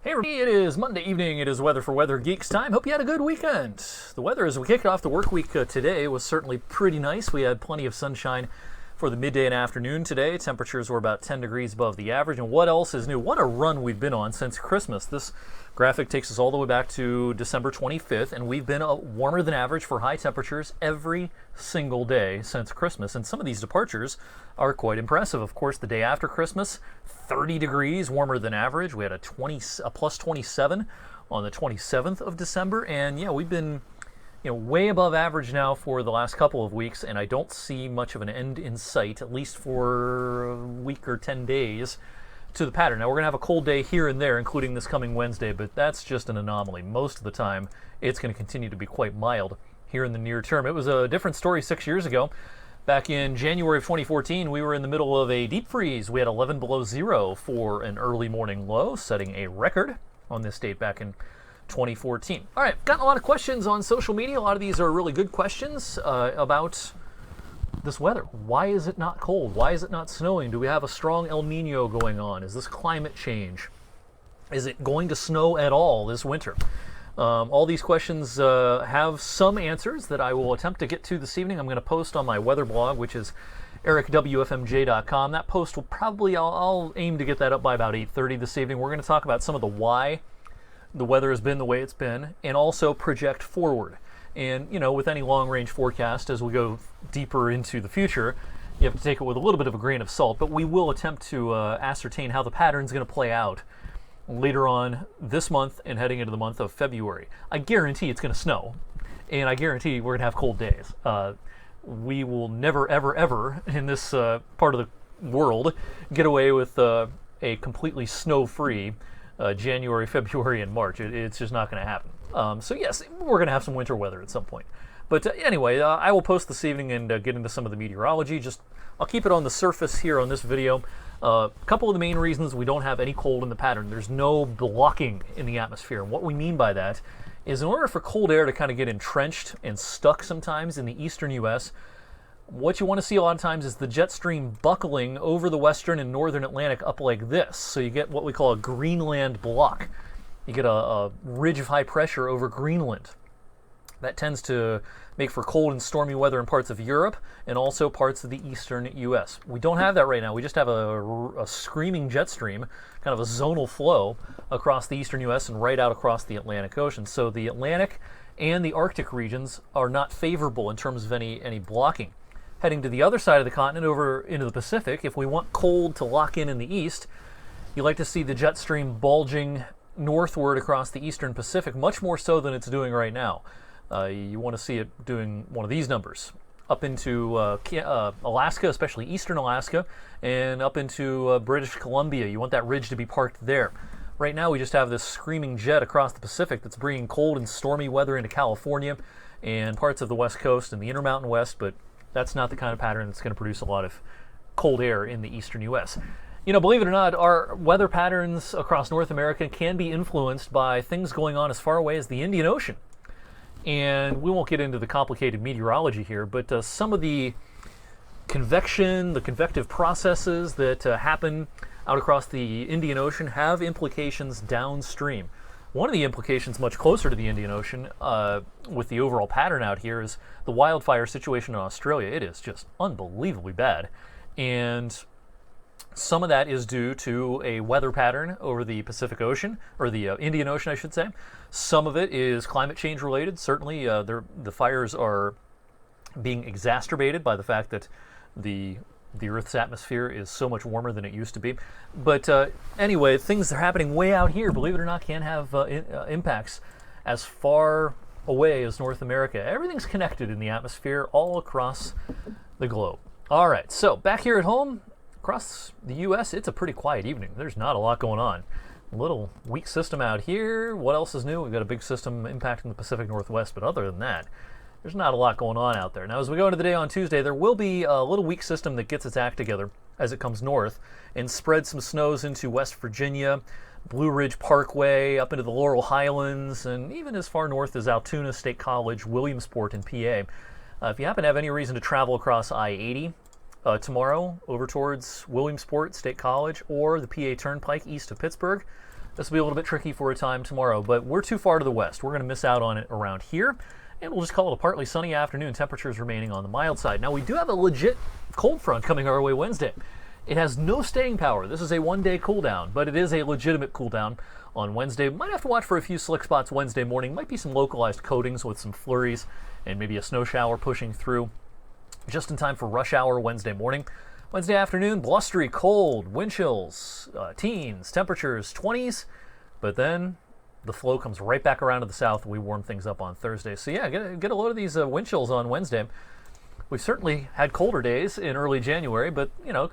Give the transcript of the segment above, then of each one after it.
Hey everybody, it is Monday evening. It is Weather for Weather Geeks time. Hope you had a good weekend. The weather as we kicked off the work week today was certainly pretty nice. We had plenty of sunshine for the midday and afternoon today. Temperatures were about 10 degrees above the average. And what else is new? What a run we've been on since Christmas. This graphic takes us all the way back to December 25th, and we've been warmer than average for high temperatures every single day since Christmas. And some of these departures are quite impressive. Of course, the day after Christmas, 30 degrees warmer than average. We had a plus 27 on the 27th of December, and yeah, we've been way above average now for the last couple of weeks, and I don't see much of an end in sight, at least for a week or 10 days, to the pattern. Now, we're going to have a cold day here and there, including this coming Wednesday, but that's just an anomaly. Most of the time, it's going to continue to be quite mild here in the near term. It was a different story 6 years ago. Back in January of 2014, we were in the middle of a deep freeze. We had 11 below zero for an early morning low, setting a record on this date back in 2014. All right, gotten a lot of questions on social media. A lot of these are really good questions about this weather. Why is it not cold? Why is it not snowing? Do we have a strong El Nino going on? Is this climate change? Is it going to snow at all this winter? All these questions have some answers that I will attempt to get to this evening. I'm going to post on my weather blog, which is ericwfmj.com. That post will probably, I'll aim to get that up by about 8:30 this evening. We're going to talk about some of the why the weather has been the way it's been, and also project forward. And, with any long-range forecast, as we go deeper into the future, you have to take it with a little bit of a grain of salt, but we will attempt to ascertain how the pattern's going to play out later on this month and heading into the month of February. I guarantee it's going to snow, and I guarantee we're going to have cold days. We will never, ever, ever in this part of the world get away with a completely snow-free January, February, and March. It's just not going to happen. So yes, we're going to have some winter weather at some point. But anyway, I will post this evening and get into some of the meteorology. I'll keep it on the surface here on this video. A couple of the main reasons we don't have any cold in the pattern. There's no blocking in the atmosphere. And what we mean by that is in order for cold air to kind of get entrenched and stuck sometimes in the eastern U.S., what you want to see a lot of times is the jet stream buckling over the western and northern Atlantic up like this. So you get what we call a Greenland block. You get a ridge of high pressure over Greenland. That tends to make for cold and stormy weather in parts of Europe and also parts of the eastern U.S. We don't have that right now. We just have a screaming jet stream, kind of a zonal flow across the eastern U.S. and right out across the Atlantic Ocean. So the Atlantic and the Arctic regions are not favorable in terms of any blocking. Heading to the other side of the continent over into the Pacific, if we want cold to lock in the east, you like to see the jet stream bulging northward across the eastern Pacific, much more so than it's doing right now. You want to see it doing one of these numbers, up into Alaska, especially eastern Alaska, and up into British Columbia. You want that ridge to be parked there. Right now we just have this screaming jet across the Pacific that's bringing cold and stormy weather into California and parts of the West Coast and the Intermountain West, but that's not the kind of pattern that's going to produce a lot of cold air in the eastern U.S. Believe it or not, our weather patterns across North America can be influenced by things going on as far away as the Indian Ocean. And we won't get into the complicated meteorology here, but some of the convection, the convective processes that happen out across the Indian Ocean have implications downstream. One of the implications much closer to the Indian Ocean with the overall pattern out here is the wildfire situation in Australia. It is just unbelievably bad. And some of that is due to a weather pattern over the Pacific Ocean, or the Indian Ocean, I should say. Some of it is climate change related. Certainly, the fires are being exacerbated by the fact that the Earth's atmosphere is so much warmer than it used to be. But anyway, things that are happening way out here, believe it or not, can have impacts as far away as North America. Everything's connected in the atmosphere all across the globe. All right, so back here at home, across the U.S., it's a pretty quiet evening. There's not a lot going on. A little weak system out here. What else is new? We've got a big system impacting the Pacific Northwest, but other than that, there's not a lot going on out there. Now, as we go into the day on Tuesday, there will be a little weak system that gets its act together as it comes north and spreads some snows into West Virginia, Blue Ridge Parkway, up into the Laurel Highlands, and even as far north as Altoona State College, Williamsport, and PA. If you happen to have any reason to travel across I-80 tomorrow over towards Williamsport State College or the PA Turnpike east of Pittsburgh, This will be a little bit tricky for a time tomorrow, but we're too far to the west. We're going to miss out on it around here, and we'll just call it a partly sunny afternoon. Temperatures remaining on the mild side. Now, we do have a legit cold front coming our way Wednesday. It has no staying power. This is a one-day cool down, but it is a legitimate cool down on Wednesday. Might have to watch for a few slick spots Wednesday morning. Might be some localized coatings with some flurries and maybe a snow shower pushing through just in time for rush hour Wednesday morning. Wednesday afternoon, blustery, cold, wind chills, teens, temperatures 20s, but then the flow comes right back around to the south. We warm things up on Thursday. So yeah, get a load of these wind chills on Wednesday. We've certainly had colder days in early January, but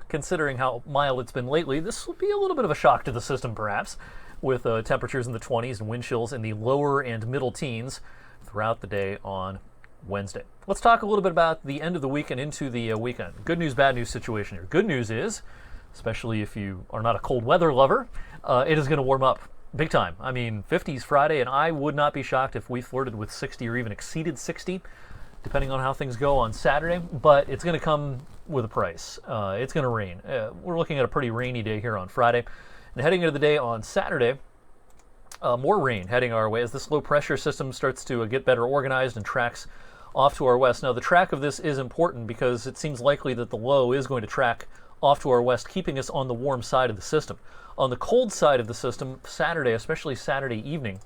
considering how mild it's been lately, this will be a little bit of a shock to the system perhaps, with temperatures in the 20s and wind chills in the lower and middle teens throughout the day on Wednesday. Let's talk a little bit about the end of the week and into the weekend. Good news, bad news situation here. Good news is, especially if you are not a cold weather lover, it is going to warm up big time. I mean, 50s Friday, and I would not be shocked if we flirted with 60 or even exceeded 60, depending on how things go on Saturday, but it's going to come with a price. It's going to rain. We're looking at a pretty rainy day here on Friday, and heading into the day on Saturday, more rain heading our way as this low pressure system starts to get better organized and tracks off to our west. Now, the track of this is important because it seems likely that the low is going to track off to our west, keeping us on the warm side of the system. On the cold side of the system, Saturday, especially Saturday evening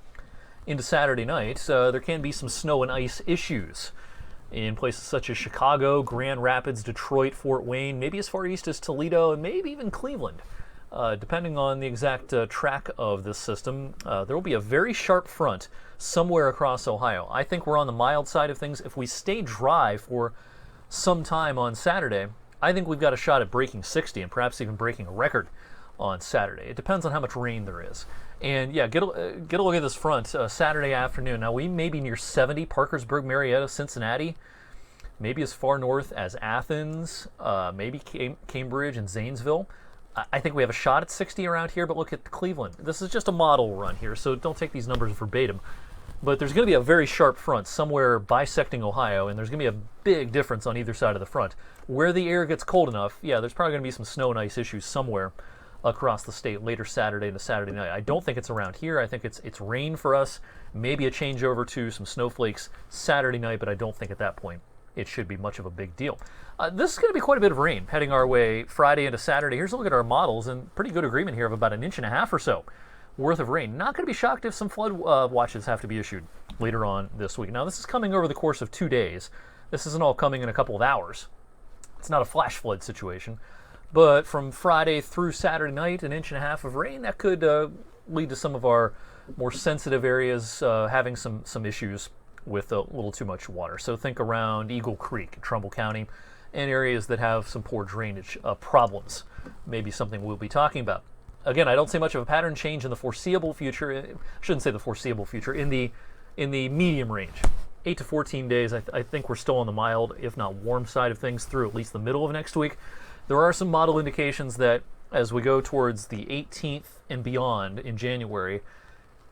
into Saturday night, there can be some snow and ice issues in places such as Chicago, Grand Rapids, Detroit, Fort Wayne, maybe as far east as Toledo, and maybe even Cleveland. Depending on the exact track of this system, there will be a very sharp front somewhere across Ohio. I think we're on the mild side of things. If we stay dry for some time on Saturday, I think we've got a shot at breaking 60 and perhaps even breaking a record on Saturday. It depends on how much rain there is. And yeah, get a look at this front Saturday afternoon. Now, we may be near 70, Parkersburg, Marietta, Cincinnati, maybe as far north as Athens, maybe Cambridge and Zanesville. I think we have a shot at 60 around here, but look at Cleveland. This is just a model run here, so don't take these numbers verbatim. But there's going to be a very sharp front somewhere bisecting Ohio, and there's going to be a big difference on either side of the front. Where the air gets cold enough, yeah, there's probably going to be some snow and ice issues somewhere across the state later Saturday into Saturday night. I don't think it's around here. I think it's rain for us, maybe a changeover to some snowflakes Saturday night, but I don't think at that point it should be much of a big deal. This is going to be quite a bit of rain heading our way Friday into Saturday. Here's a look at our models, and pretty good agreement here of about 1.5 inches or so worth of rain. Not going to be shocked if some flood watches have to be issued later on this week. Now, this is coming over the course of 2 days. This isn't all coming in a couple of hours. It's not a flash flood situation. But from Friday through Saturday night, 1.5 inches of rain, that could lead to some of our more sensitive areas having some issues with a little too much water. So think around Eagle Creek, Trumbull County, and areas that have some poor drainage problems. Maybe something we'll be talking about. Again, I don't see much of a pattern change in the foreseeable future. I shouldn't say the foreseeable future, in the medium range. 8 to 14 days, I think we're still on the mild, if not warm side of things through at least the middle of next week. There are some model indications that as we go towards the 18th and beyond in January,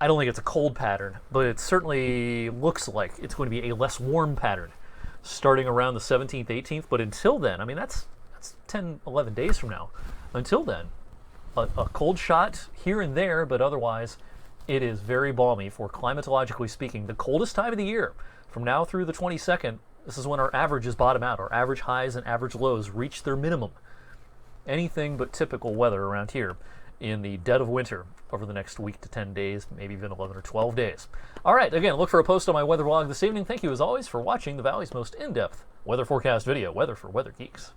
I don't think it's a cold pattern, but it certainly looks like it's going to be a less warm pattern starting around the 17th, 18th. But until then, I mean, that's 10, 11 days from now. Until then, a cold shot here and there, but otherwise it is very balmy for, climatologically speaking, the coldest time of the year. From now through the 22nd, this is when our averages bottom out. Our average highs and average lows reach their minimum. Anything but typical weather around here in the dead of winter over the next week to 10 days, maybe even 11 or 12 days. All right, again, look for a post on my weather blog this evening. Thank you, as always, for watching the Valley's most in-depth weather forecast video, Weather for Weather Geeks.